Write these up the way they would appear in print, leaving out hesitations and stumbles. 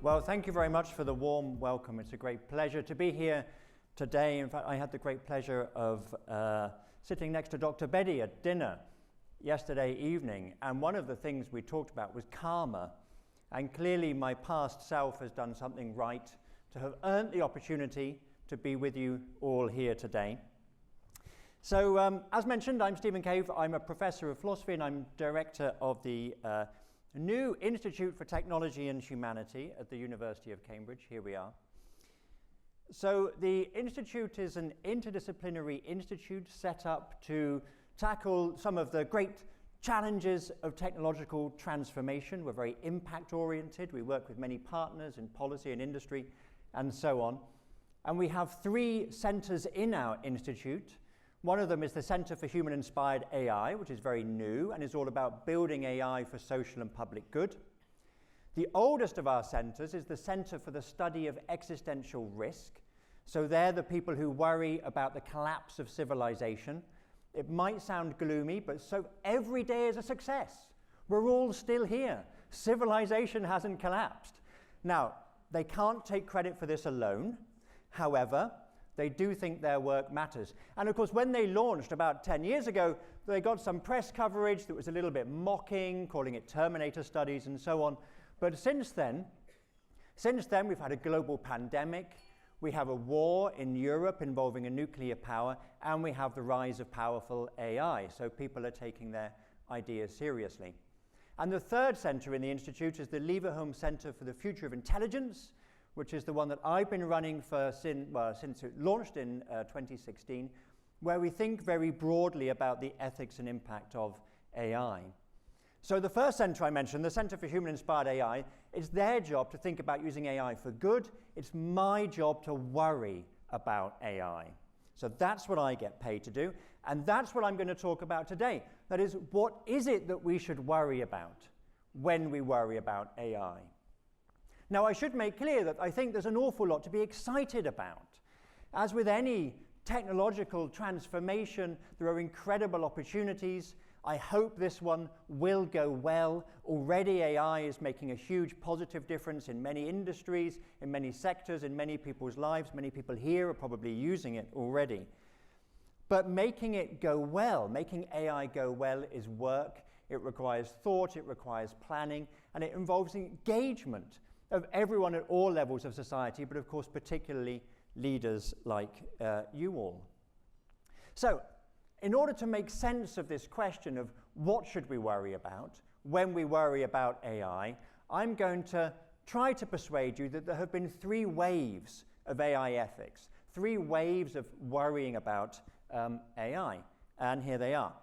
Well, thank you very much for the warm welcome. It's a great pleasure to be here today. In fact, I had the great pleasure of sitting next to Dr. Bedi at dinner yesterday evening, and one of the things we talked about was karma. And clearly my past self has done something right to have earned the opportunity to be with you all here today. So as mentioned, I'm Stephen Cave. I'm a professor of philosophy and I'm director of the new Institute for Technology and Humanity at the University of Cambridge. Here we are. So the Institute is an interdisciplinary institute set up to tackle some of the great challenges of technological transformation. We're very impact-oriented. We work with many partners in policy and industry and so on. And we have 3 centers in our institute. One of them is the Center for Human-Inspired AI, which is very new and is all about building AI for social and public good. The oldest of our centers is the Center for the Study of Existential Risk. So they're the people who worry about the collapse of civilization. It might sound gloomy, but so every day is a success. We're all still here. Civilization hasn't collapsed. Now, they can't take credit for this alone. However, they do think their work matters. And of course, when they launched about 10 years ago, they got some press coverage that was a little bit mocking, calling it Terminator studies and so on. But since then, we've had a global pandemic, we have a war in Europe involving a nuclear power, and we have the rise of powerful AI. So people are taking their ideas seriously. And the third center in the Institute is the Leverhulme Center for the Future of Intelligence, which is the one that I've been running for since it launched in 2016, where we think very broadly about the ethics and impact of AI. So the first center I mentioned, the Center for Human-Inspired AI, it's their job to think about using AI for good. It's my job to worry about AI. So that's what I get paid to do, and that's what I'm going to talk about today. That is, what is it that we should worry about when we worry about AI? Now, I should make clear that I think there's an awful lot to be excited about. As with any technological transformation, there are incredible opportunities. I hope this one will go well. Already AI is making a huge positive difference in many industries, in many sectors, in many people's lives. Many people here are probably using it already. But making it go well, making AI go well is work. It requires thought, it requires planning, and it involves engagement of everyone at all levels of society, but of course particularly leaders like you all. So, in order to make sense of this question of what should we worry about when we worry about AI, I'm going to try to persuade you that there have been 3 waves of AI ethics, 3 waves of worrying about AI, and here they are.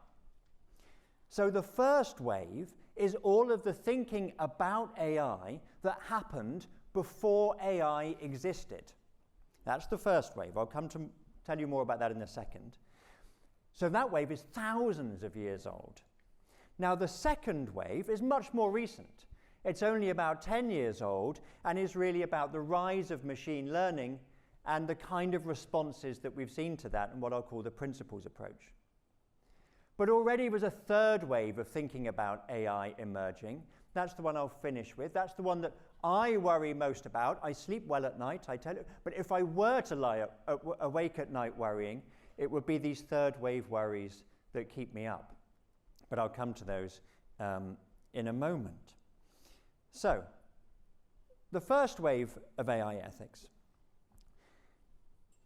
So the first wave is all of the thinking about AI that happened before AI existed. That's the first wave. I'll come to tell you more about that in a second. So that wave is thousands of years old. Now the second wave is much more recent. It's only about 10 years old and is really about the rise of machine learning and the kind of responses that we've seen to that and what I'll call the principles approach. But already was a third wave of thinking about AI emerging. That's the one I'll finish with. That's the one that I worry most about. I sleep well at night, I tell you. But if I were to lie awake at night worrying, it would be these third wave worries that keep me up. But I'll come to those in a moment. So, the first wave of AI ethics.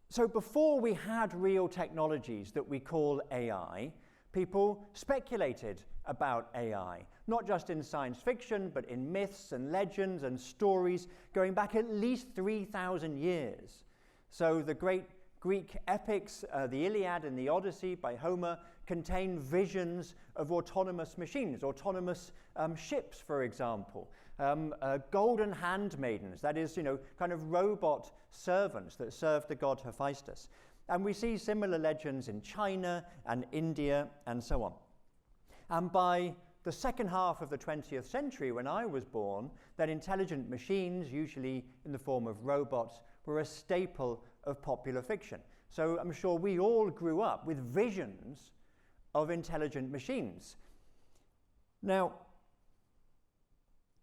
So before we had real technologies that we call AI, people speculated about AI, not just in science fiction, but in myths and legends and stories going back at least 3,000 years. So the great Greek epics, the Iliad and the Odyssey by Homer, contain visions of autonomous machines, autonomous ships, for example, golden handmaidens, that is, kind of robot servants that served the god Hephaestus. And we see similar legends in China and India and so on. And by the second half of the 20th century, when I was born, that intelligent machines, usually in the form of robots, were a staple of popular fiction. So I'm sure we all grew up with visions of intelligent machines. Now,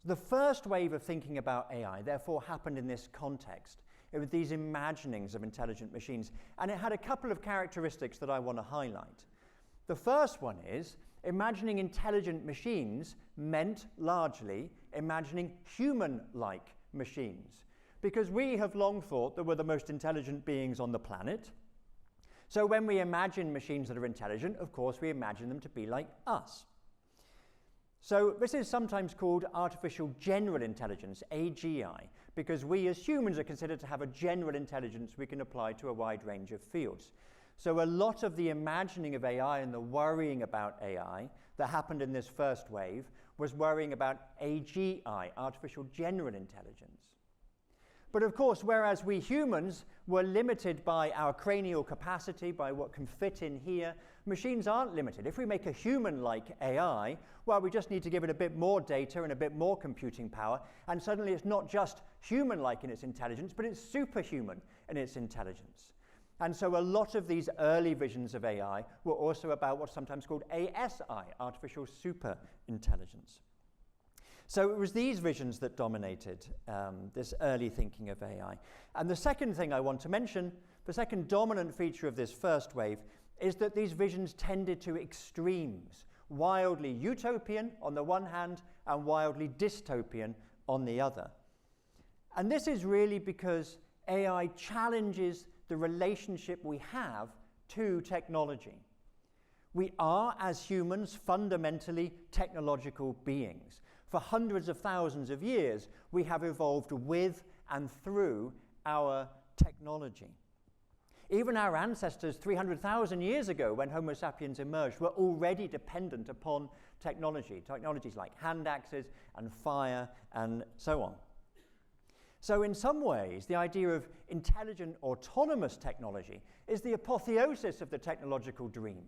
The first wave of thinking about AI, therefore, happened in this context. It was these imaginings of intelligent machines, and it had a couple of characteristics that I want to highlight. The first one is imagining intelligent machines meant largely imagining human-like machines, because we have long thought that we're the most intelligent beings on the planet. So when we imagine machines that are intelligent, of course, we imagine them to be like us. So this is sometimes called artificial general intelligence, AGI, because we as humans are considered to have a general intelligence we can apply to a wide range of fields. So a lot of the imagining of AI and the worrying about AI that happened in this first wave was worrying about AGI, artificial general intelligence. But of course, whereas we humans were limited by our cranial capacity, by what can fit in here, machines aren't limited. If we make a human-like AI, well, we just need to give it a bit more data and a bit more computing power, and suddenly it's not just human-like in its intelligence, but it's superhuman in its intelligence. And so a lot of these early visions of AI were also about what's sometimes called ASI, artificial super intelligence. So it was these visions that dominated this early thinking of AI. And the second thing I want to mention, the second dominant feature of this first wave, is that these visions tended to extremes, wildly utopian on the one hand and wildly dystopian on the other. And this is really because AI challenges the relationship we have to technology. We are, as humans, fundamentally technological beings. For hundreds of thousands of years, we have evolved with and through our technology. Even our ancestors 300,000 years ago, when Homo sapiens emerged, were already dependent upon technology, technologies like hand axes and fire and so on. So in some ways, the idea of intelligent autonomous technology is the apotheosis of the technological dream.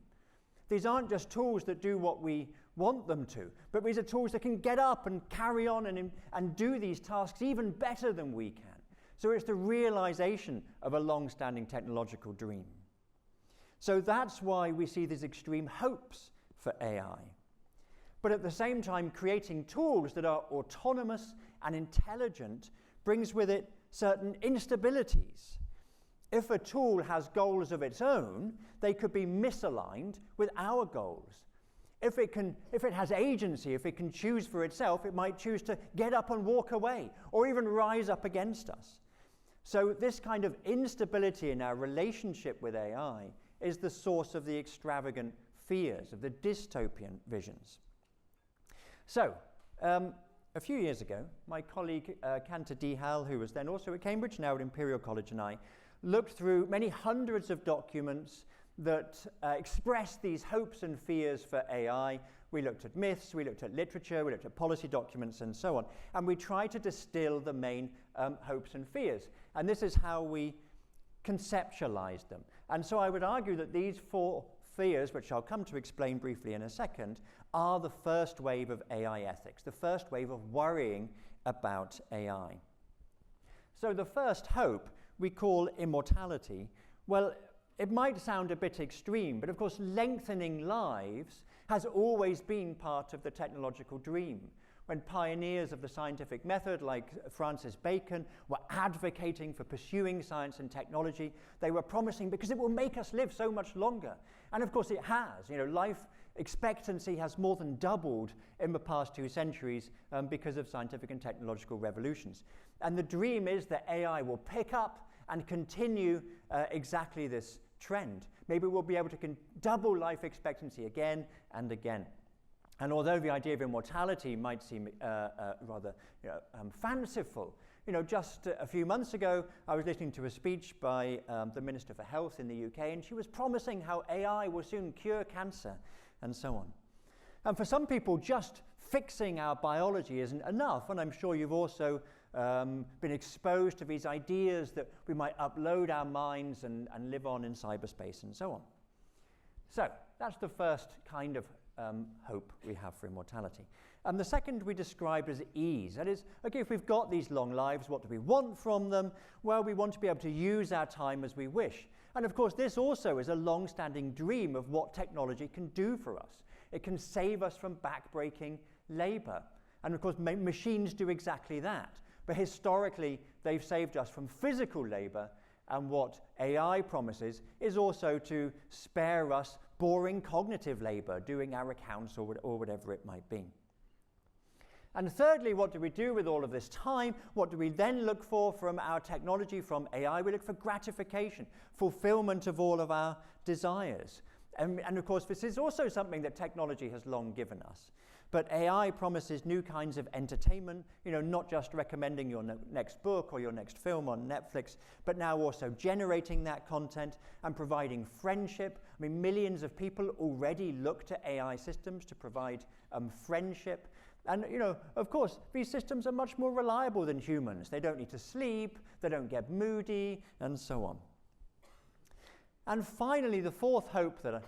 These aren't just tools that do what we want them to, but these are tools that can get up and carry on and do these tasks even better than we can. So it's the realization of a long-standing technological dream. So that's why we see these extreme hopes for AI. But at the same time, creating tools that are autonomous and intelligent brings with it certain instabilities. If a tool has goals of its own, they could be misaligned with our goals. If it has agency, if it can choose for itself, it might choose to get up and walk away, or even rise up against us. So this kind of instability in our relationship with AI is the source of the extravagant fears, of the dystopian visions. So, a few years ago, my colleague Kanta Dihal, who was then also at Cambridge, now at Imperial College, and I looked through many hundreds of documents that expressed these hopes and fears for AI. We looked at myths, we looked at literature, we looked at policy documents, and so on. And we tried to distill the main hopes and fears. And this is how we conceptualized them. And so I would argue that these four fears, which I'll come to explain briefly in a second, are the first wave of AI ethics, the first wave of worrying about AI. So the first hope we call immortality. Well, it might sound a bit extreme, but of course lengthening lives has always been part of the technological dream. When pioneers of the scientific method like Francis Bacon were advocating for pursuing science and technology, they were promising because it will make us live so much longer. And of course it has. You know, life expectancy has more than doubled in the past 2 centuries because of scientific and technological revolutions. And the dream is that AI will pick up and continue exactly this trend. Maybe we'll be able to double life expectancy again and again. And although the idea of immortality might seem rather fanciful, just a few months ago, I was listening to a speech by the Minister for Health in the UK, and she was promising how AI will soon cure cancer and so on. And for some people, just fixing our biology isn't enough, and I'm sure you've also been exposed to these ideas that we might upload our minds and live on in cyberspace and so on. So that's the first kind of hope we have for immortality. And the second we described as ease. That is, okay, if we've got these long lives, what do we want from them? Well, we want to be able to use our time as we wish. And of course, this also is a long-standing dream of what technology can do for us. It can save us from backbreaking labor. And of course, machines do exactly that. But historically, they've saved us from physical labor, and what AI promises is also to spare us boring cognitive labor, doing our accounts or whatever it might be. And thirdly, what do we do with all of this time? What do we then look for from our technology, from AI? We look for gratification, fulfillment of all of our desires. And of course, this is also something that technology has long given us. But AI promises new kinds of entertainment, not just recommending your next book or your next film on Netflix, but now also generating that content and providing friendship. I mean, millions of people already look to AI systems to provide friendship. And, of course, these systems are much more reliable than humans. They don't need to sleep, they don't get moody, and so on. And finally, the fourth hope that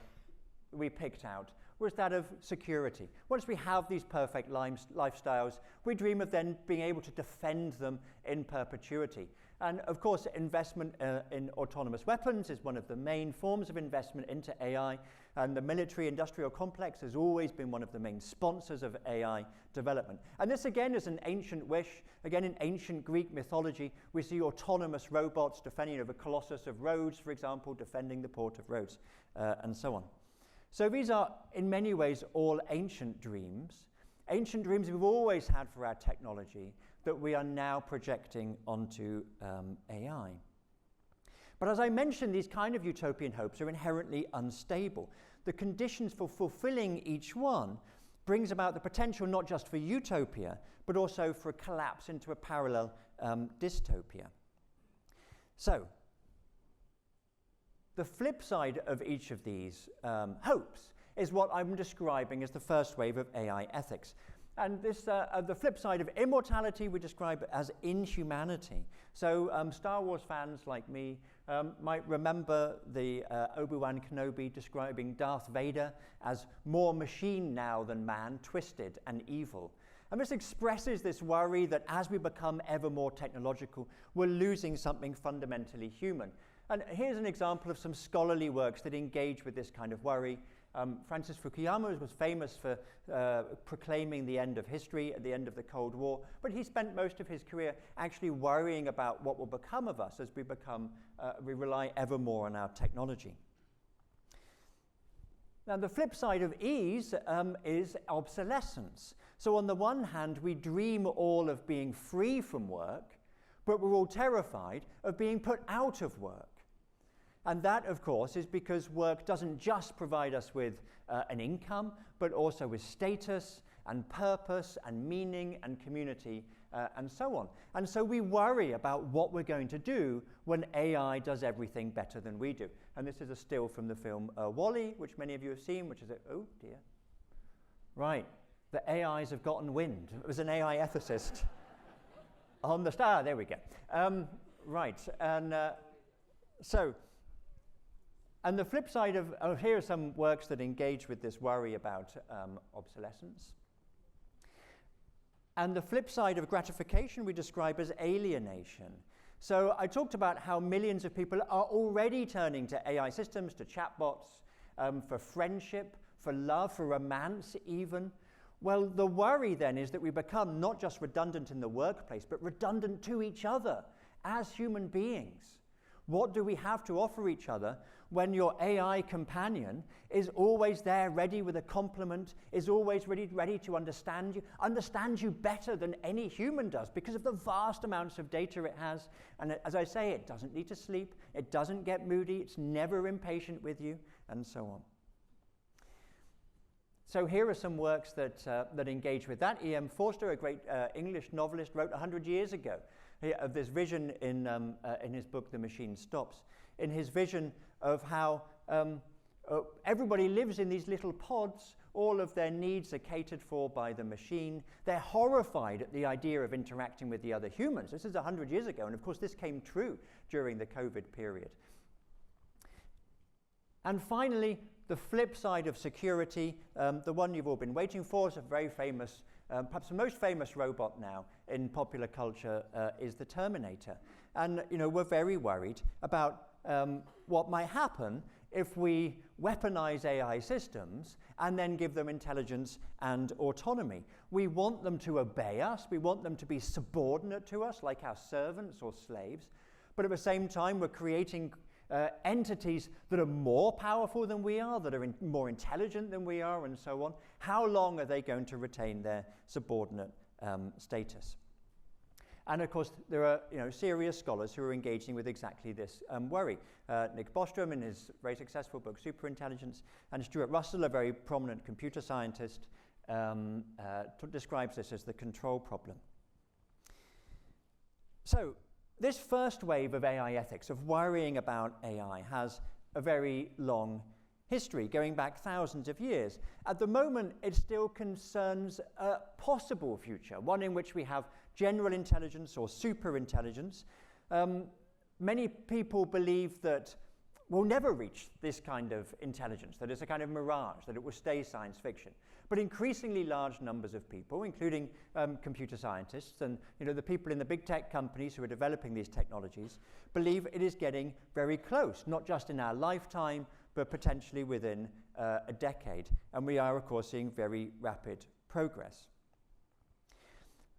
we picked out was that of security. Once we have these perfect lifestyles, we dream of then being able to defend them in perpetuity. And of course, investment in autonomous weapons is one of the main forms of investment into AI, and the military-industrial complex has always been one of the main sponsors of AI development. And this again is an ancient wish. Again, in ancient Greek mythology, we see autonomous robots defending the Colossus of Rhodes, for example, defending the port of Rhodes, and so on. So these are, in many ways, all ancient dreams we've always had for our technology that we are now projecting onto AI. But as I mentioned, these kind of utopian hopes are inherently unstable. The conditions for fulfilling each one brings about the potential not just for utopia, but also for a collapse into a parallel dystopia. So, the flip side of each of these hopes is what I'm describing as the first wave of AI ethics. And this, the flip side of immortality we describe as inhumanity. So Star Wars fans like me might remember the Obi-Wan Kenobi describing Darth Vader as more machine now than man, twisted and evil. And this expresses this worry that as we become ever more technological, we're losing something fundamentally human. And here's an example of some scholarly works that engage with this kind of worry. Francis Fukuyama was famous for proclaiming the end of history at the end of the Cold War, but he spent most of his career actually worrying about what will become of us as we rely ever more on our technology. Now, the flip side of ease is obsolescence. So on the one hand, we dream all of being free from work, but we're all terrified of being put out of work. And that, of course, is because work doesn't just provide us with an income, but also with status and purpose and meaning and community and so on. And so we worry about what we're going to do when AI does everything better than we do. And this is a still from the film WALL-E, which many of you have seen, which is oh dear. Right, the AIs have gotten wind. It was an AI ethicist on the star, there we go. Right, and and the flip side of here are some works that engage with this worry about obsolescence. And the flip side of gratification we describe as alienation. So I talked about how millions of people are already turning to AI systems, to chatbots, for friendship, for love, for romance even. Well, the worry then is that we become not just redundant in the workplace, but redundant to each other as human beings. What do we have to offer each other when your AI companion is always there, ready with a compliment, is always ready to understand you better than any human does because of the vast amounts of data it has. And as I say, it doesn't need to sleep, it doesn't get moody, it's never impatient with you, and so on. So here are some works that engage with that. E.M. Forster, a great English novelist, wrote 100 years ago of this vision in his book, The Machine Stops, in his vision of how everybody lives in these little pods, all of their needs are catered for by the machine. They're horrified at the idea of interacting with the other humans. This is 100 years ago, and of course this came true during the COVID period. And finally, the flip side of security, the one you've all been waiting for, is a very famous, perhaps the most famous robot now in popular culture is the Terminator. And we're very worried about what might happen if we weaponize AI systems and then give them intelligence and autonomy. We want them to obey us, we want them to be subordinate to us, like our servants or slaves, but at the same time we're creating entities that are more powerful than we are, that are more intelligent than we are, and so on. How long are they going to retain their subordinate status? And of course, there are serious scholars who are engaging with exactly this worry. Nick Bostrom, in his very successful book Superintelligence, and Stuart Russell, a very prominent computer scientist, describes this as the control problem. So this first wave of AI ethics, of worrying about AI, has a very long history, going back thousands of years. At the moment, it still concerns a possible future, one in which we have general intelligence or superintelligence. Many people believe that we'll never reach this kind of intelligence, that it's a kind of mirage, that it will stay science fiction. But increasingly large numbers of people, including computer scientists and the people in the big tech companies who are developing these technologies, believe it is getting very close, not just in our lifetime, but potentially within a decade. And we are, of course, seeing very rapid progress.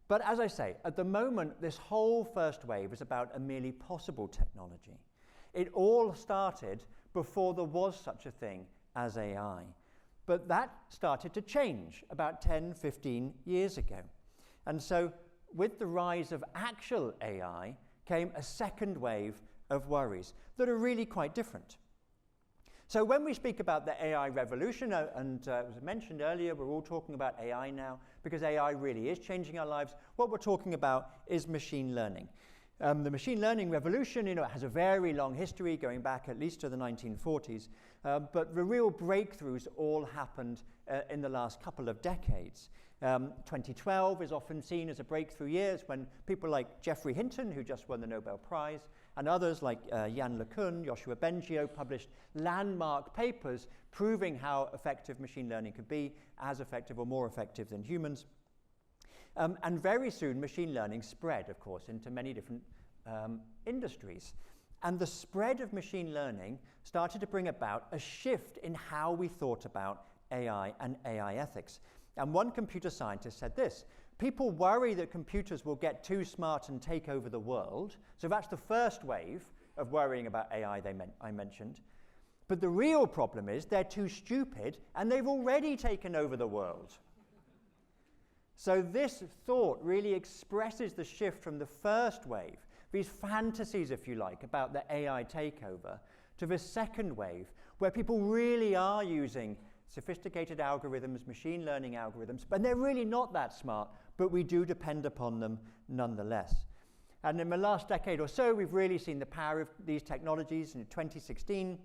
But as I say, at the moment, this whole first wave is about a merely possible technology. It all started before there was such a thing as AI. But that started to change about 10, 15 years ago. And so with the rise of actual AI came a second wave of worries that are really quite different. So when we speak about the AI revolution, and as I mentioned earlier, we're all talking about AI now because AI really is changing our lives. What we're talking about is machine learning. The machine learning revolution, it has a very long history going back at least to the 1940s, but the real breakthroughs all happened in the last couple of decades. 2012 is often seen as a breakthrough year when people like Geoffrey Hinton, who just won the Nobel Prize, and others like Yann LeCun, Yoshua Bengio, published landmark papers proving how effective machine learning could be, as effective or more effective than humans. And very soon, machine learning spread, of course, into many different industries. And the spread of machine learning started to bring about a shift in how we thought about AI and AI ethics. And one computer scientist said this: people worry that computers will get too smart and take over the world. So that's the first wave of worrying about AI I mentioned. But the real problem is they're too stupid and they've already taken over the world. So this thought really expresses the shift from the first wave, these fantasies, if you like, about the AI takeover, to the second wave, where people really are using sophisticated algorithms, machine learning algorithms, but they're really not that smart, but we do depend upon them nonetheless. And in the last decade or so, we've really seen the power of these technologies. In 2016,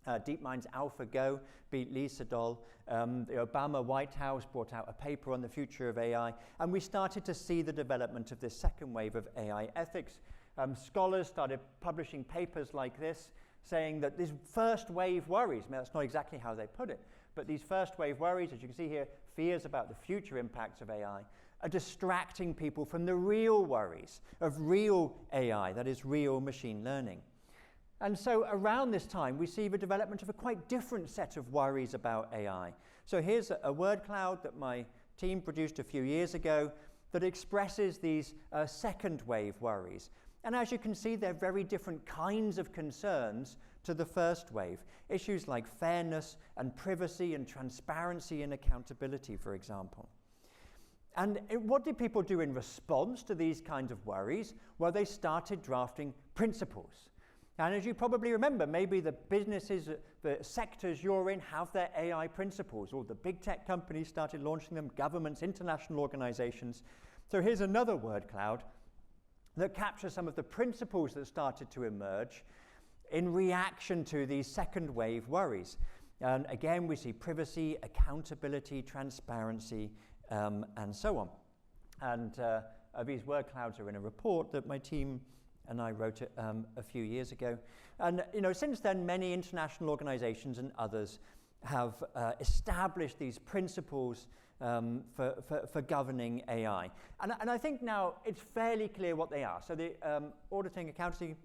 DeepMind's AlphaGo beat Lee Sedol. The Obama White House brought out a paper on the future of AI, and we started to see the development of this second wave of AI ethics. Scholars started publishing papers like this, saying that this first wave worries, that's not exactly how they put it, but these first wave worries, as you can see here, fears about the future impacts of AI, are distracting people from the real worries of real AI, that is real machine learning. And so around this time, we see the development of a quite different set of worries about AI. So here's a word cloud that my team produced a few years ago that expresses these second wave worries. And as you can see, they're very different kinds of concerns to the first wave. Issues like fairness and privacy and transparency and accountability, for example. And what did people do in response to these kinds of worries? Well, they started drafting principles. And as you probably remember, maybe the businesses, the sectors you're in have their AI principles, or the big tech companies started launching them, governments, international organizations. So here's another word cloud that captures some of the principles that started to emerge in reaction to these second wave worries. And again, we see privacy, accountability, transparency, and so on. And these word clouds are in a report that my team and I wrote it a few years ago. And since then, many international organizations and others have established these principles for governing AI. And I think now it's fairly clear what they are. So the auditing accounting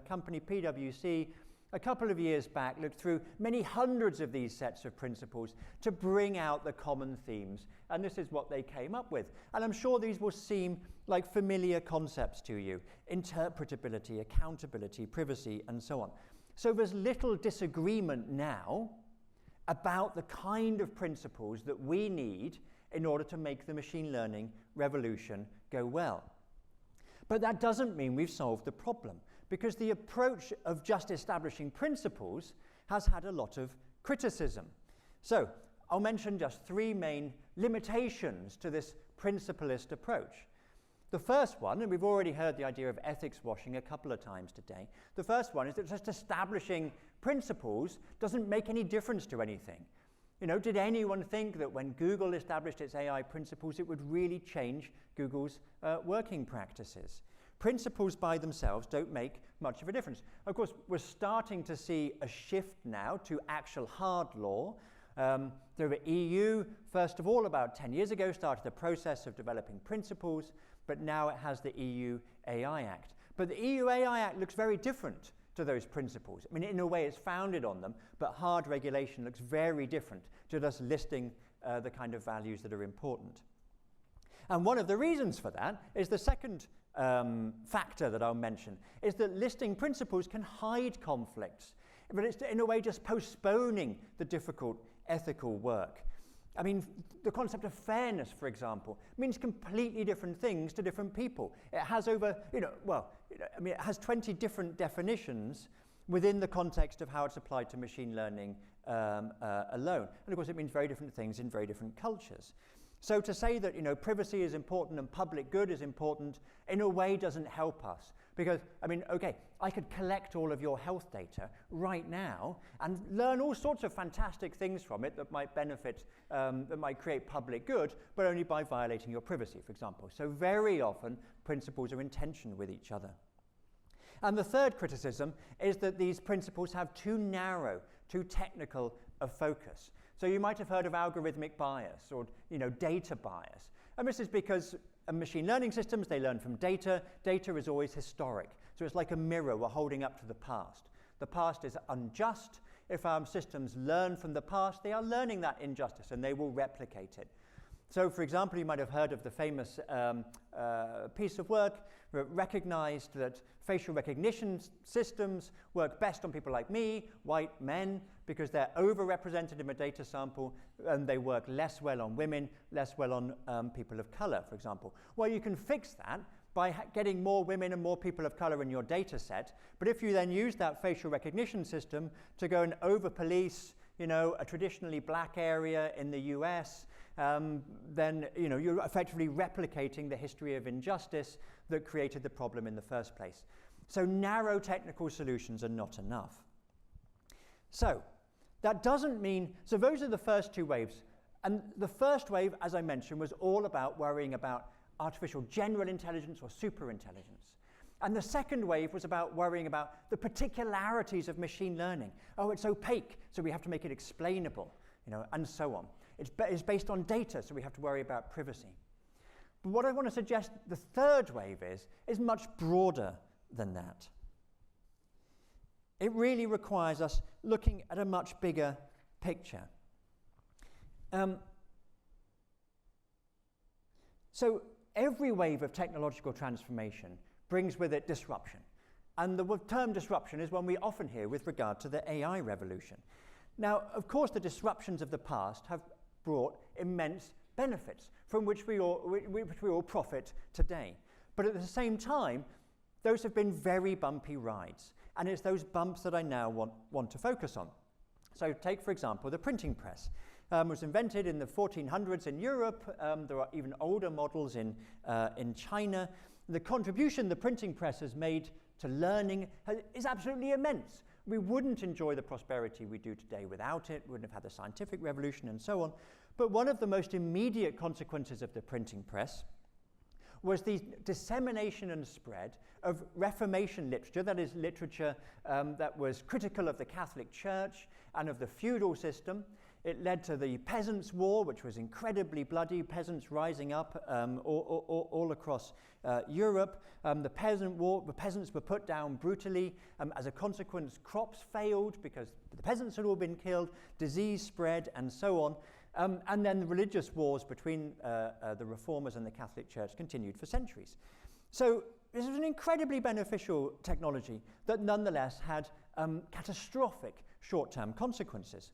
company PwC a couple of years back, looked through many hundreds of these sets of principles to bring out the common themes, and this is what they came up with. And I'm sure these will seem like familiar concepts to you: interpretability, accountability, privacy, and so on. So there's little disagreement now about the kind of principles that we need in order to make the machine learning revolution go well. But that doesn't mean we've solved the problem, because the approach of just establishing principles has had a lot of criticism. So I'll mention just three main limitations to this principlist approach. The first one, and we've already heard the idea of ethics washing a couple of times today, the first one is that just establishing principles doesn't make any difference to anything. You know, did anyone think that when Google established its AI principles, it would really change Google's working practices? Principles by themselves don't make much of a difference. Of course, we're starting to see a shift now to actual hard law. The EU, first of all, about 10 years ago, started the process of developing principles, but now it has the EU AI Act. But the EU AI Act looks very different to those principles. I mean, in a way, it's founded on them, but hard regulation looks very different to just listing the kind of values that are important. And one of the reasons for that is the second factor that I'll mention, is that listing principles can hide conflicts, but it's in a way just postponing the difficult ethical work. I mean, the concept of fairness, for example, means completely different things to different people. It has it has 20 different definitions within the context of how it's applied to machine learning alone. And of course, it means very different things in very different cultures. So to say that, privacy is important and public good is important, in a way doesn't help us. Because, I could collect all of your health data right now and learn all sorts of fantastic things from it that might benefit, that might create public good, but only by violating your privacy, for example. So very often, principles are in tension with each other. And the third criticism is that these principles have too narrow, too technical a focus. So you might have heard of algorithmic bias or, data bias. And this is because machine learning systems, they learn from data. Data is always historic. So it's like a mirror we're holding up to the past. The past is unjust. If our systems learn from the past, they are learning that injustice and they will replicate it. So, for example, you might have heard of the famous piece of work that recognized that facial recognition systems work best on people like me, white men, because they're overrepresented in a data sample, and they work less well on women, less well on people of color, for example. Well, you can fix that by getting more women and more people of color in your data set, but if you then use that facial recognition system to go and over-police, a traditionally black area in the US, then you're effectively replicating the history of injustice that created the problem in the first place. So narrow technical solutions are not enough. So that doesn't mean, so those are the first two waves. And the first wave, as I mentioned, was all about worrying about artificial general intelligence or superintelligence. And the second wave was about worrying about the particularities of machine learning. Oh, it's opaque, so we have to make it explainable, and so on. It's based on data, so we have to worry about privacy. But what I want to suggest the third wave is much broader than that. It really requires us looking at a much bigger picture. So every wave of technological transformation brings with it disruption. And the term disruption is one we often hear with regard to the AI revolution. Now, of course, the disruptions of the past have brought immense benefits from which we all profit today. But at the same time, those have been very bumpy rides. And it's those bumps that I now want to focus on. So take, for example, the printing press. It was invented in the 1400s in Europe. There are even older models in China. The contribution the printing press has made to learning is absolutely immense. We wouldn't enjoy the prosperity we do today without it. We wouldn't have had the scientific revolution and so on. But one of the most immediate consequences of the printing press was the dissemination and spread of Reformation literature, that is literature that was critical of the Catholic Church and of the feudal system, It led to the Peasants' War, which was incredibly bloody, peasants rising up all across Europe. The peasants were put down brutally. As a consequence, crops failed because the peasants had all been killed, disease spread, and so on. And then the religious wars between the Reformers and the Catholic Church continued for centuries. So this was an incredibly beneficial technology that nonetheless had catastrophic short-term consequences.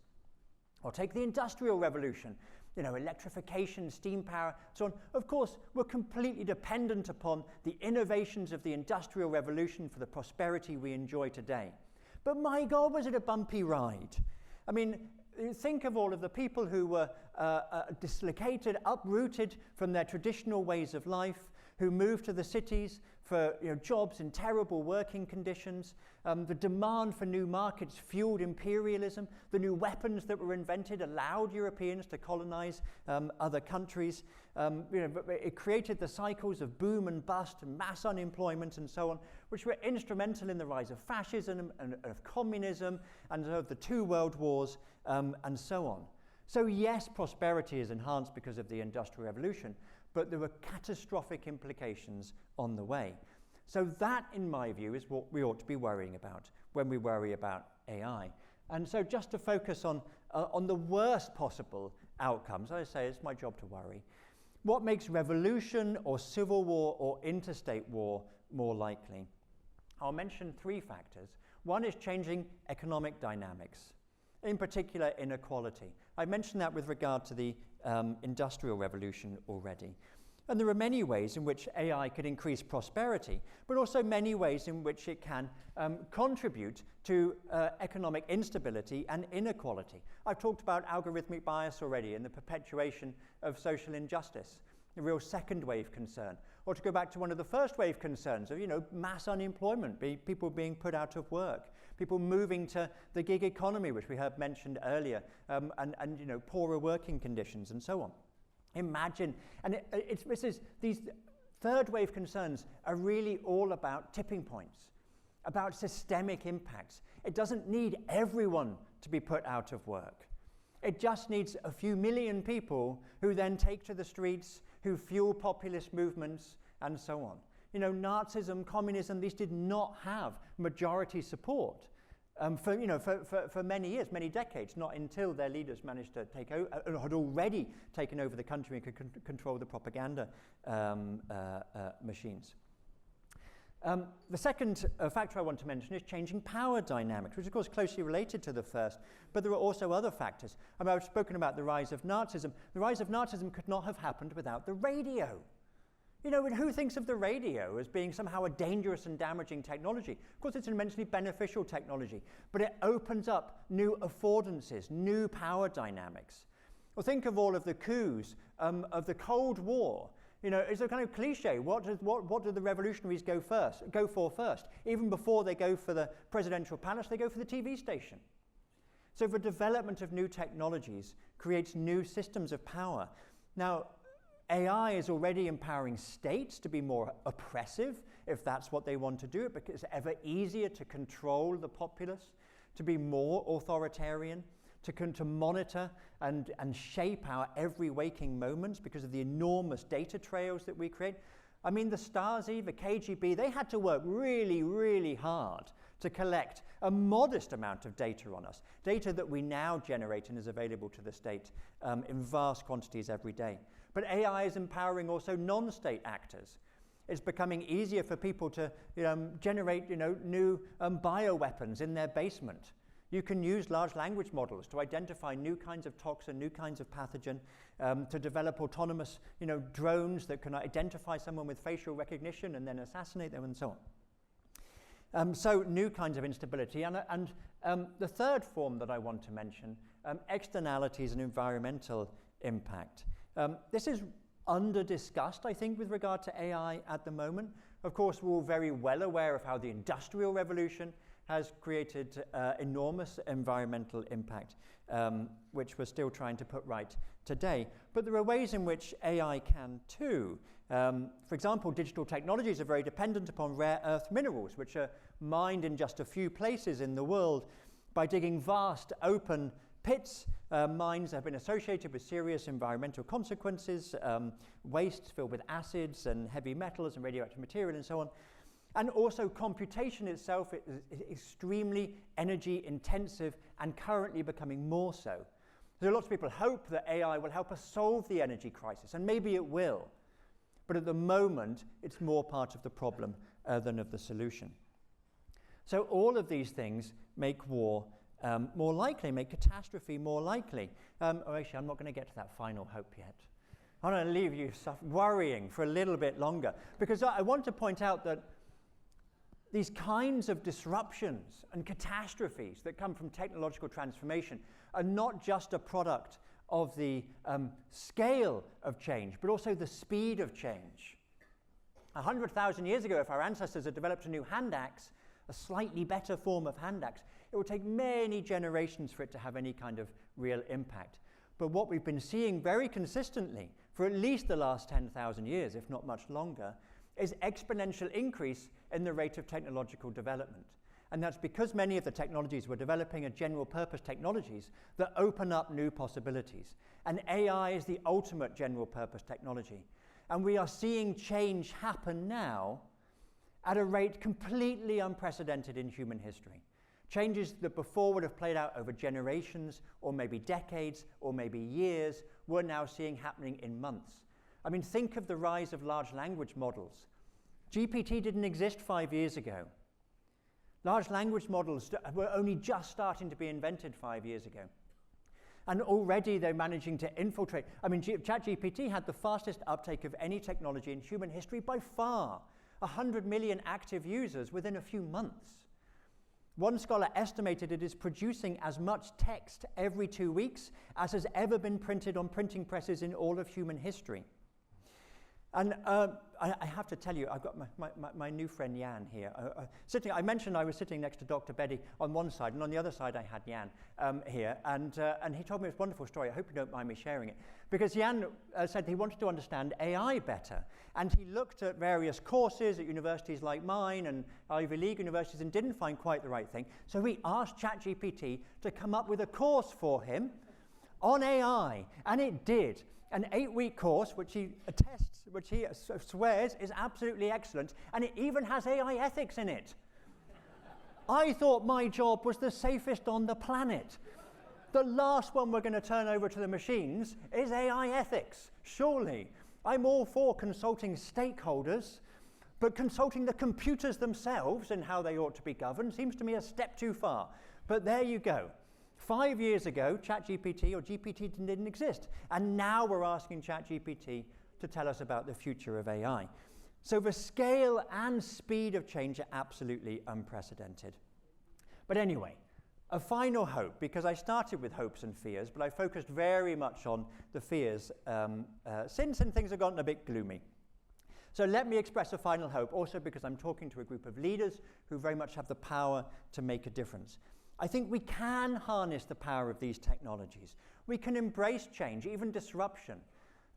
Or take the Industrial Revolution, electrification, steam power, so on. Of course, we're completely dependent upon the innovations of the Industrial Revolution for the prosperity we enjoy today. But my God, was it a bumpy ride? I mean, think of all of the people who were dislocated, uprooted from their traditional ways of life, who moved to the cities for jobs in terrible working conditions. The demand for new markets fueled imperialism. The new weapons that were invented allowed Europeans to colonize other countries. It created the cycles of boom and bust, and mass unemployment, and so on, which were instrumental in the rise of fascism and of communism and of the two world wars, and so on. So yes, prosperity is enhanced because of the Industrial Revolution, but there were catastrophic implications on the way. So that, in my view, is what we ought to be worrying about when we worry about AI. And so just to focus on the worst possible outcomes, as I say, it's my job to worry. What makes revolution or civil war or interstate war more likely? I'll mention three factors. One is changing economic dynamics, in particular inequality. I mentioned that with regard to the Industrial Revolution already. And there are many ways in which AI could increase prosperity, but also many ways in which it can contribute to economic instability and inequality. I've talked about algorithmic bias already and the perpetuation of social injustice, a real second wave concern. Or to go back to one of the first wave concerns of, mass unemployment, people being put out of work, people moving to the gig economy, which we heard mentioned earlier, and poorer working conditions and so on. Imagine, and these third wave concerns are really all about tipping points, about systemic impacts. It doesn't need everyone to be put out of work. It just needs a few million people who then take to the streets, who fuel populist movements, and so on. Nazism, communism, these did not have majority support for many years, many decades, not until their leaders managed to take over, had already taken over the country and could control the propaganda machines. The second factor I want to mention is changing power dynamics, which is of course closely related to the first, but there are also other factors. I've spoken about the rise of Nazism. The rise of Nazism could not have happened without the radio. And who thinks of the radio as being somehow a dangerous and damaging technology? Of course, it's an immensely beneficial technology, but it opens up new affordances, new power dynamics. Well, think of all of the coups of the Cold War. It's a kind of cliche. What do the revolutionaries go for first? Even before they go for the presidential palace, they go for the TV station. So the development of new technologies creates new systems of power. Now, AI is already empowering states to be more oppressive, if that's what they want to do, because it's ever easier to control the populace, to be more authoritarian, to monitor and shape our every waking moments because of the enormous data trails that we create. I mean, the Stasi, the KGB, they had to work really, really hard to collect a modest amount of data on us, data that we now generate and is available to the state in vast quantities every day. But AI is empowering also non-state actors. It's becoming easier for people to generate new bioweapons in their basement. You can use large language models to identify new kinds of toxin, new kinds of pathogen, to develop autonomous drones that can identify someone with facial recognition and then assassinate them and so on. So new kinds of instability. And the third form that I want to mention, externalities and environmental impact. This is under-discussed, I think, with regard to AI at the moment. Of course, we're all very well aware of how the Industrial Revolution has created enormous environmental impact, which we're still trying to put right today. But there are ways in which AI can too. For example, digital technologies are very dependent upon rare earth minerals, which are mined in just a few places in the world by digging vast open pits, mines have been associated with serious environmental consequences, wastes filled with acids and heavy metals and radioactive material and so on. And also computation itself is extremely energy intensive and currently becoming more so. So lots of people hope that AI will help us solve the energy crisis, and maybe it will. But at the moment, it's more part of the problem than of the solution. So all of these things make war more likely, make catastrophe more likely. Actually, I'm not going to get to that final hope yet. I'm going to leave you worrying for a little bit longer, because I want to point out that these kinds of disruptions and catastrophes that come from technological transformation are not just a product of the scale of change, but also the speed of change. 100,000 years ago, if our ancestors had developed a new hand axe, a slightly better form of hand axe, it would take many generations for it to have any kind of real impact. But what we've been seeing very consistently for at least the last 10,000 years, if not much longer, is exponential increase in the rate of technological development. And that's because many of the technologies we're developing are general purpose technologies that open up new possibilities. And AI is the ultimate general purpose technology. And we are seeing change happen now at a rate completely unprecedented in human history. Changes that before would have played out over generations, or maybe decades, or maybe years, we're now seeing happening in months. I mean, think of the rise of large language models. GPT didn't exist 5 years ago. Large language models were only just starting to be invented 5 years ago. And already they're managing to infiltrate. I mean, ChatGPT had the fastest uptake of any technology in human history by far. 100 million active users within a few months. One scholar estimated it is producing as much text every 2 weeks as has ever been printed on printing presses in all of human history. And I have to tell you, I've got my new friend Jan here. I mentioned I was sitting next to Dr. Bedi on one side, and on the other side I had Jan here. And he told me this wonderful story. I hope you don't mind me sharing it. Because Jan said he wanted to understand AI better. And he looked at various courses at universities like mine and Ivy League universities and didn't find quite the right thing. So he asked ChatGPT to come up with a course for him on AI. And it did. An 8-week course, which he attests, which he swears is absolutely excellent, and it even has AI ethics in it. I thought my job was the safest on the planet. The last one we're going to turn over to the machines is AI ethics, surely. I'm all for consulting stakeholders, but consulting the computers themselves and how they ought to be governed seems to me a step too far. But there you go. 5 years ago, ChatGPT or GPT didn't exist. And now we're asking ChatGPT to tell us about the future of AI. So the scale and speed of change are absolutely unprecedented. But anyway, a final hope, because I started with hopes and fears, but I focused very much on the fears since, and things have gotten a bit gloomy. So let me express a final hope, also because I'm talking to a group of leaders who very much have the power to make a difference. I think we can harness the power of these technologies. We can embrace change, even disruption.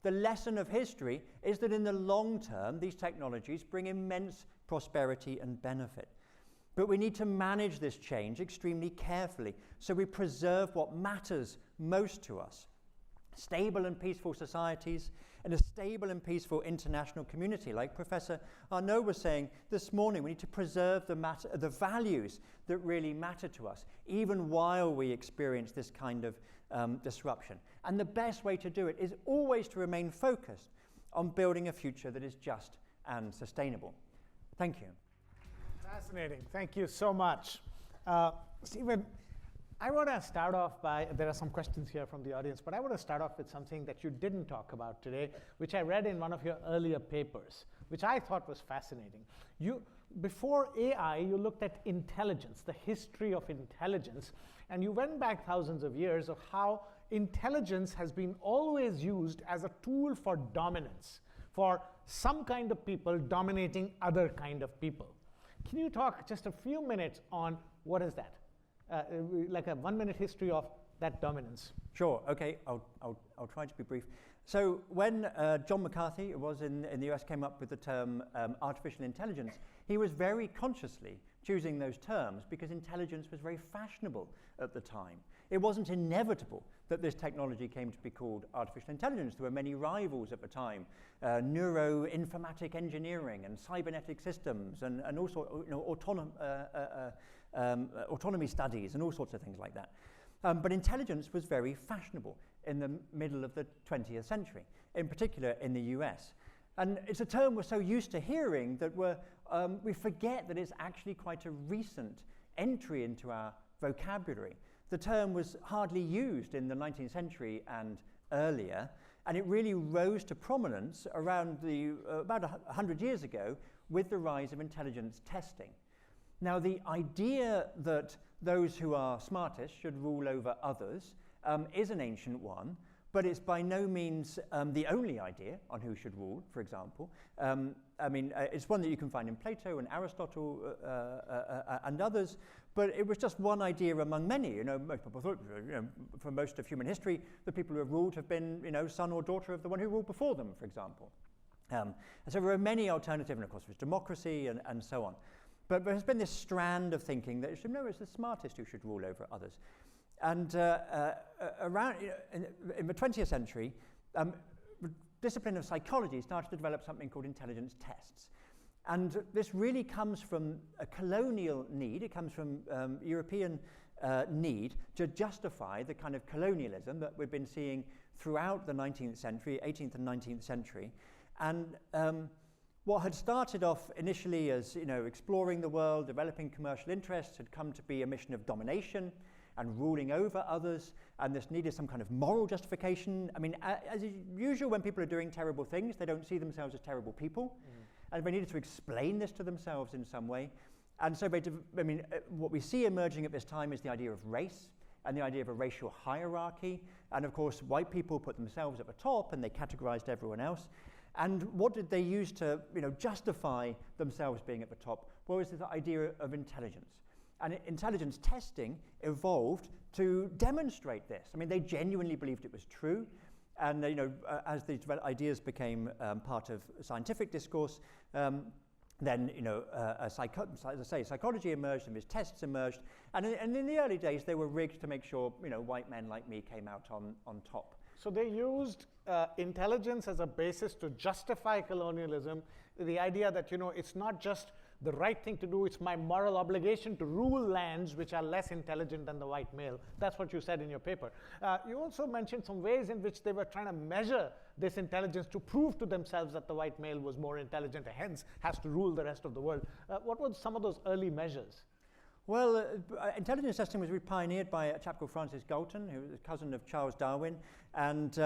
The lesson of history is that in the long term, these technologies bring immense prosperity and benefit. But we need to manage this change extremely carefully so we preserve what matters most to us. Stable and peaceful societies and a stable and peaceful international community. Like Professor Arnaud was saying this morning, we need to preserve the values that really matter to us, even while we experience this kind of disruption. And the best way to do it is always to remain focused on building a future that is just and sustainable. Thank you. Fascinating. Thank you so much. Stephen, I want to start off by, there are some questions here from the audience, but I want to start off with something that you didn't talk about today, which I read in one of your earlier papers, which I thought was fascinating. Before AI, you looked at intelligence, the history of intelligence, and you went back thousands of years of how intelligence has been always used as a tool for dominance, for some kind of people dominating other kind of people. Can you talk just a few minutes on what is that? Like a 1-minute history of that dominance. Sure. Okay. I'll try to be brief. So when John McCarthy, who was in the US, came up with the term artificial intelligence, he was very consciously choosing those terms because intelligence was very fashionable at the time. It wasn't inevitable that this technology came to be called artificial intelligence. There were many rivals at the time, neuroinformatic engineering and cybernetic systems and also autonomy studies and all sorts of things like that. But intelligence was very fashionable in the middle of the 20th century, in particular in the US. And it's a term we're so used to hearing that we forget that it's actually quite a recent entry into our vocabulary. The term was hardly used in the 19th century and earlier, and it really rose to prominence around about 100 years ago with the rise of intelligence testing. Now, the idea that those who are smartest should rule over others is an ancient one, but it's by no means the only idea on who should rule, for example. It's one that you can find in Plato and Aristotle and others, but it was just one idea among many. Most people thought, for most of human history, the people who have ruled have been, son or daughter of the one who ruled before them, for example. And so there are many alternatives, and of course there's democracy and so on. But there has been this strand of thinking that it's the smartest who should rule over others. And around in the 20th century, the discipline of psychology started to develop something called intelligence tests. And this really comes from a colonial need. It comes from European need to justify the kind of colonialism that we've been seeing throughout the 19th century, 18th and 19th century. And what had started off initially as exploring the world, developing commercial interests, had come to be a mission of domination and ruling over others, and this needed some kind of moral justification. As usual, when people are doing terrible things, they don't see themselves as terrible people, and they needed to explain this to themselves in some way. And so what we see emerging at this time is the idea of race and the idea of a racial hierarchy, and of course white people put themselves at the top and they categorized everyone else. And what did they use to justify themselves being at the top? Well, it was the idea of intelligence. And intelligence testing evolved to demonstrate this. They genuinely believed it was true. And as these ideas became part of scientific discourse, then psychology emerged and these tests emerged. And in the early days, they were rigged to make sure white men like me came out on top. So they used intelligence as a basis to justify colonialism, the idea that it's not just the right thing to do, it's my moral obligation to rule lands which are less intelligent than the white male. That's what you said in your paper. You also mentioned some ways in which they were trying to measure this intelligence to prove to themselves that the white male was more intelligent and hence has to rule the rest of the world. What were some of those early measures? Well, intelligence testing was pioneered by a chap called Francis Galton, who was a cousin of Charles Darwin. And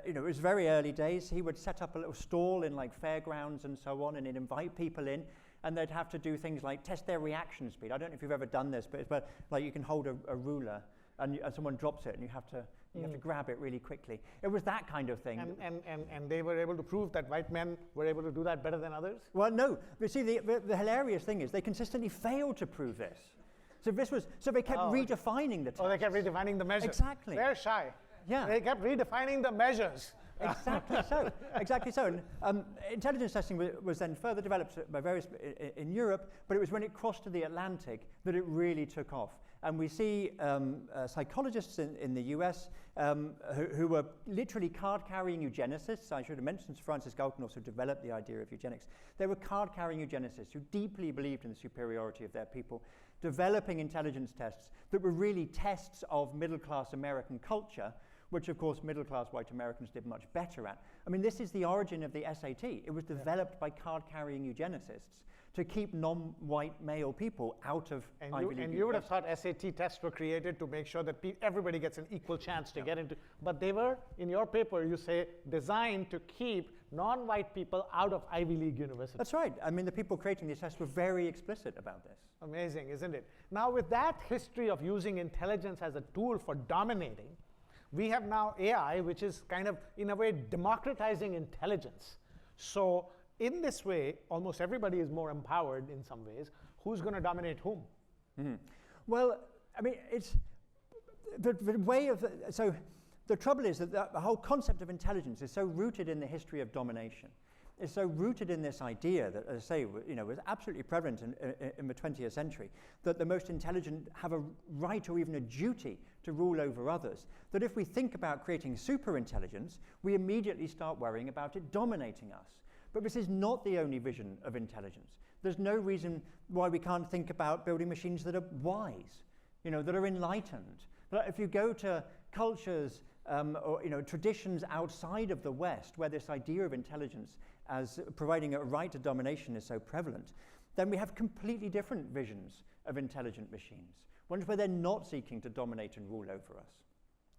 it was very early days. He would set up a little stall in fairgrounds and so on, and he'd invite people in, and they'd have to do things like test their reaction speed. I don't know if you've ever done this, but it's like you can hold a ruler, and someone drops it, and you have to grab it really quickly. It was that kind of thing. And they were able to prove that white men were able to do that better than others? Well, no. But see, the hilarious thing is they consistently failed to prove this. So they kept redefining the test. Oh, they kept redefining the measures. Exactly. They're shy. Yeah. They kept redefining the measures. Exactly so. Exactly so. And intelligence testing was then further developed by various in Europe, but it was when it crossed to the Atlantic that it really took off. And we see psychologists in the US who were literally card-carrying eugenicists. I should have mentioned Francis Galton also developed the idea of eugenics. They were card-carrying eugenicists who deeply believed in the superiority of their people, developing intelligence tests that were really tests of middle-class American culture, which of course middle-class white Americans did much better at. This is the origin of the SAT. It was developed by card-carrying eugenicists to keep non-white male people out of Ivy League. And you would have thought SAT tests were created to make sure that everybody gets an equal chance to get into, but they were, in your paper, you say, designed to keep non-white people out of Ivy League universities. That's right. The people creating these tests were very explicit about this. Amazing, isn't it? Now, with that history of using intelligence as a tool for dominating, we have now AI, which is kind of, in a way, democratizing intelligence. So in this way, almost everybody is more empowered in some ways. Who's going to dominate whom? Mm-hmm. Well, it's the way of so the trouble is that the whole concept of intelligence is so rooted in the history of domination. It's so rooted in this idea that, as I say, was absolutely prevalent in the 20th century, that the most intelligent have a right or even a duty to rule over others, that if we think about creating super intelligence, we immediately start worrying about it dominating us. But this is not the only vision of intelligence. There's no reason why we can't think about building machines that are wise, that are enlightened. But if you go to cultures or traditions outside of the West, where this idea of intelligence as providing a right to domination is so prevalent, then we have completely different visions of intelligent machines, ones where they're not seeking to dominate and rule over us.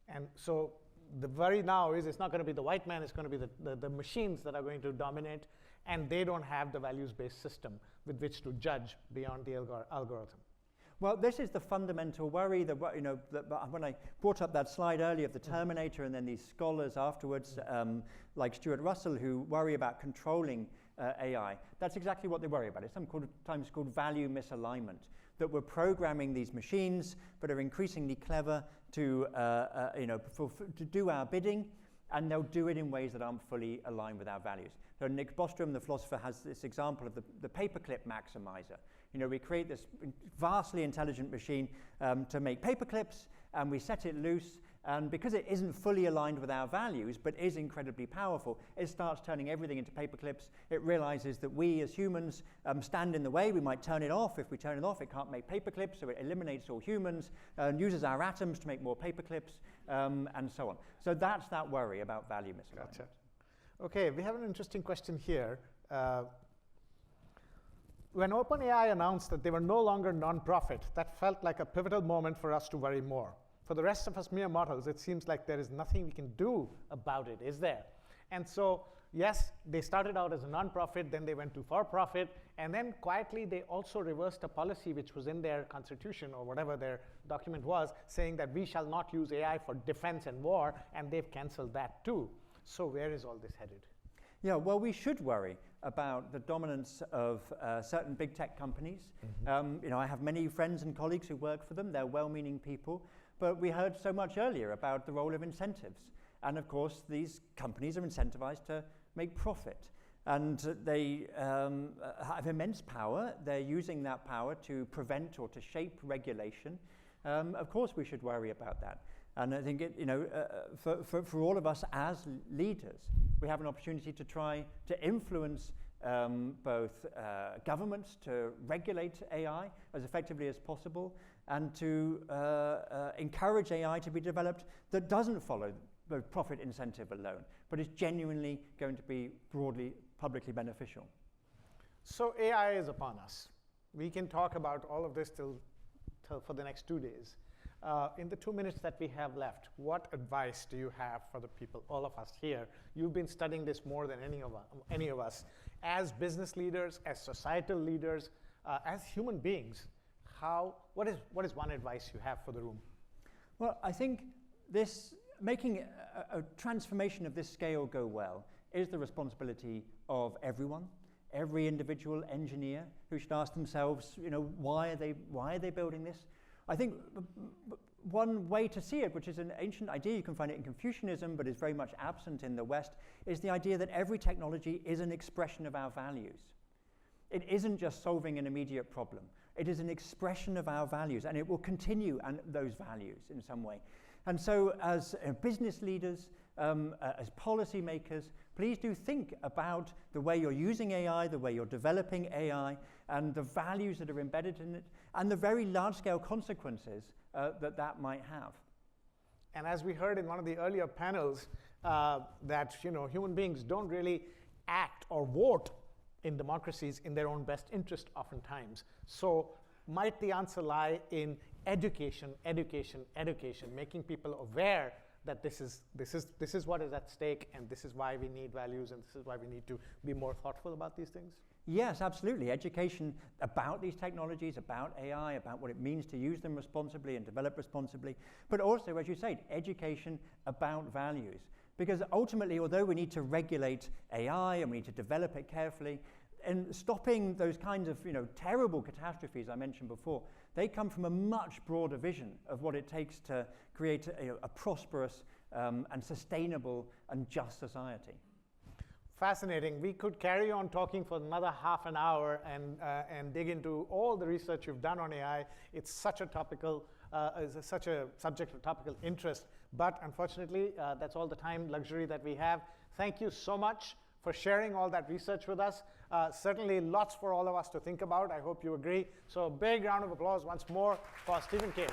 And so the worry now is it's not going to be the white man, it's going to be the machines that are going to dominate, and they don't have the values-based system with which to judge beyond the algorithm. Well, this is the fundamental worry. That when I brought up that slide earlier of the Terminator, and then these scholars afterwards, like Steward Russell, who worry about controlling AI, that's exactly what they worry about. It's sometimes called value misalignment, that we're programming these machines that are increasingly clever to do our bidding, and they'll do it in ways that aren't fully aligned with our values. So Nick Bostrom, the philosopher, has this example of the paperclip maximizer. We create this vastly intelligent machine to make paperclips, and we set it loose, and because it isn't fully aligned with our values, but is incredibly powerful, it starts turning everything into paperclips. It realizes that we as humans stand in the way. We might turn it off. If we turn it off, it can't make paperclips, so it eliminates all humans, and uses our atoms to make more paperclips, and so on. So that's that worry about value misalignment. Gotcha. Okay, we have an interesting question here. When OpenAI announced that they were no longer non-profit, that felt like a pivotal moment for us to worry more. For the rest of us mere mortals, it seems like there is nothing we can do about it, is there? And so, yes, they started out as a non-profit, then they went to for-profit, and then quietly they also reversed a policy which was in their constitution or whatever their document was, saying that we shall not use AI for defense and war, and they've canceled that too. So where is all this headed? Yeah, well, we should worry about the dominance of certain big tech companies. I have many friends and colleagues who work for them. They're well-meaning people. But we heard so much earlier about the role of incentives. And of course, these companies are incentivized to make profit. And they have immense power. They're using that power to prevent or to shape regulation. Of course, we should worry about that. And I think for all of us as leaders, we have an opportunity to try to influence both governments to regulate AI as effectively as possible, and to encourage AI to be developed that doesn't follow the profit incentive alone, but is genuinely going to be broadly publicly beneficial. So AI is upon us. We can talk about all of this till for the next 2 days. In the 2 minutes that we have left, what advice do you have for the people, all of us here? You've been studying this more than any of us. As business leaders, as societal leaders, as human beings, what is one advice you have for the room? Well, I think making a transformation of this scale go well is the responsibility of everyone. Every individual engineer who should ask themselves, why are they building this? I think one way to see it, which is an ancient idea, you can find it in Confucianism, but is very much absent in the West, is the idea that every technology is an expression of our values. It isn't just solving an immediate problem. It is an expression of our values, and it will continue those values in some way. And so as business leaders, as policymakers, please do think about the way you're using AI, the way you're developing AI, and the values that are embedded in it, and the very large-scale consequences that might have. And as we heard in one of the earlier panels, that human beings don't really act or vote in democracies in their own best interest oftentimes. So might the answer lie in education, making people aware that this is what is at stake, and this is why we need values, and this is why we need to be more thoughtful about these things? Yes, absolutely. Education about these technologies, about AI, about what it means to use them responsibly and develop responsibly, but also, as you said, education about values. Because ultimately, although we need to regulate AI and we need to develop it carefully, and stopping those kinds of terrible catastrophes I mentioned before, they come from a much broader vision of what it takes to create a prosperous and sustainable and just society. Fascinating. We could carry on talking for another half an hour and dig into all the research you've done on AI. It's such a topical, such a subject of topical interest. But unfortunately, that's all the time luxury that we have. Thank you so much for sharing all that research with us. Certainly lots for all of us to think about. I hope you agree. So a big round of applause once more for Stephen Kane.